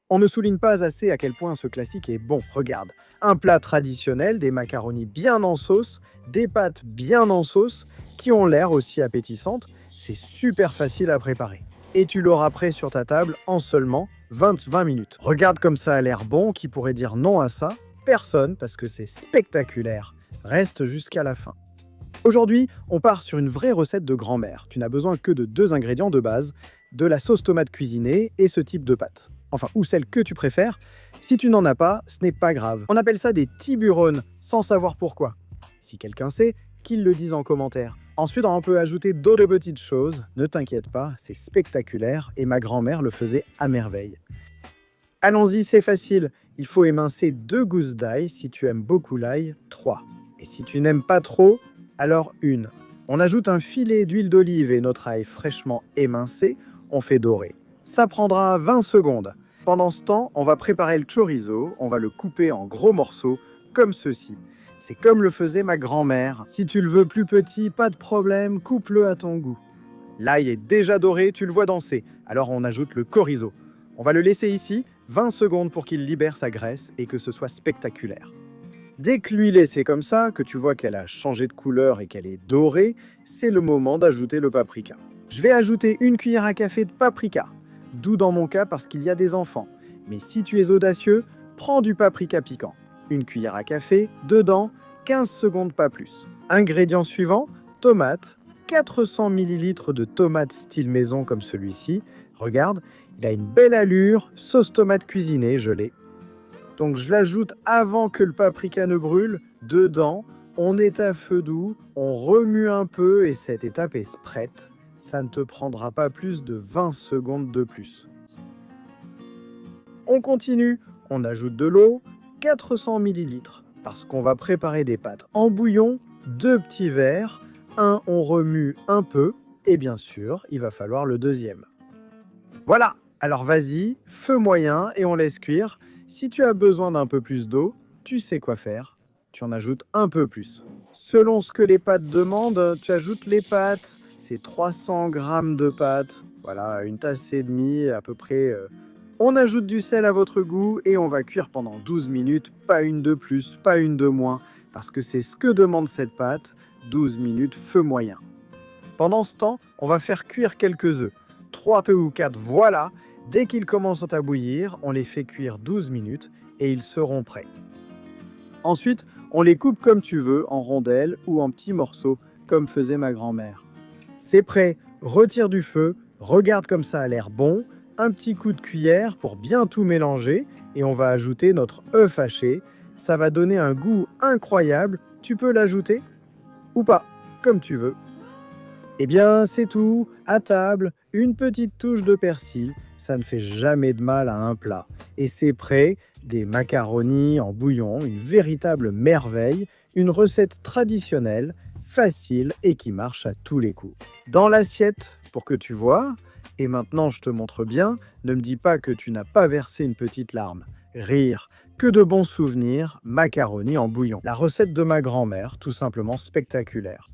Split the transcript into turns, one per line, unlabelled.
On ne souligne pas assez à quel point ce classique est bon. Regarde, un plat traditionnel, des macaronis bien en sauce, des pâtes bien en sauce, qui ont l'air aussi appétissantes, c'est super facile à préparer. Et tu l'auras prêt sur ta table en seulement 20 minutes. Regarde comme ça a l'air bon, qui pourrait dire non à ça? Personne, parce que c'est spectaculaire. Reste jusqu'à la fin. Aujourd'hui, on part sur une vraie recette de grand-mère. Tu n'as besoin que de 2 ingrédients de base, de la sauce tomate cuisinée et ce type de pâte. Enfin, ou celle que tu préfères. Si tu n'en as pas, ce n'est pas grave. On appelle ça des tiburones, sans savoir pourquoi. Si quelqu'un sait, qu'il le dise en commentaire. Ensuite, on peut ajouter d'autres petites choses. Ne t'inquiète pas, c'est spectaculaire et ma grand-mère le faisait à merveille. Allons-y, c'est facile. Il faut émincer 2 gousses d'ail. Si tu aimes beaucoup l'ail, 3. Et si tu n'aimes pas trop, alors 1. On ajoute un filet d'huile d'olive et notre ail fraîchement émincé, on fait dorer. Ça prendra 20 secondes. Pendant ce temps, on va préparer le chorizo, on va le couper en gros morceaux, comme ceci. C'est comme le faisait ma grand-mère. Si tu le veux plus petit, pas de problème, coupe-le à ton goût. L'ail est déjà doré, tu le vois danser, alors on ajoute le chorizo. On va le laisser ici, 20 secondes pour qu'il libère sa graisse et que ce soit spectaculaire. Dès que l'huile est laissée comme ça, que tu vois qu'elle a changé de couleur et qu'elle est dorée, c'est le moment d'ajouter le paprika. Je vais ajouter 1 cuillère à café de paprika, doux dans mon cas parce qu'il y a des enfants. Mais si tu es audacieux, prends du paprika piquant. 1 cuillère à café, dedans, 15 secondes pas plus. Ingrédient suivant, tomates, 400 ml de tomates style maison comme celui-ci. Regarde, il a une belle allure, sauce tomate cuisinée, je l'ai. Donc je l'ajoute avant que le paprika ne brûle. Dedans, on est à feu doux, on remue un peu et cette étape est prête. Ça ne te prendra pas plus de 20 secondes de plus. On continue, on ajoute de l'eau, 400 ml, parce qu'on va préparer des pâtes en bouillon, 2 petits verres, un on remue un peu, et bien sûr, il va falloir le deuxième. Voilà, alors vas-y, feu moyen et on laisse cuire. Si tu as besoin d'un peu plus d'eau, tu sais quoi faire. Tu en ajoutes un peu plus. Selon ce que les pâtes demandent, tu ajoutes les pâtes. C'est 300 g de pâtes. Voilà, une tasse et demie à peu près. On ajoute du sel à votre goût et on va cuire pendant 12 minutes. Pas une de plus, pas une de moins. Parce que c'est ce que demande cette pâte. 12 minutes, feu moyen. Pendant ce temps, on va faire cuire quelques œufs. 3 ou 4, voilà. Dès qu'ils commencent à bouillir, on les fait cuire 12 minutes et ils seront prêts. Ensuite, on les coupe comme tu veux, en rondelles ou en petits morceaux, comme faisait ma grand-mère. C'est prêt, retire du feu, regarde comme ça a l'air bon, un petit coup de cuillère pour bien tout mélanger et on va ajouter notre œuf haché. Ça va donner un goût incroyable, tu peux l'ajouter ou pas, comme tu veux. Eh bien, c'est tout. À table, une petite touche de persil, ça ne fait jamais de mal à un plat. Et c'est prêt, des macaronis en bouillon, une véritable merveille, une recette traditionnelle, facile et qui marche à tous les coups. Dans l'assiette, pour que tu vois, et maintenant je te montre bien, ne me dis pas que tu n'as pas versé une petite larme. Rire, que de bons souvenirs, macaroni en bouillon. La recette de ma grand-mère, tout simplement spectaculaire.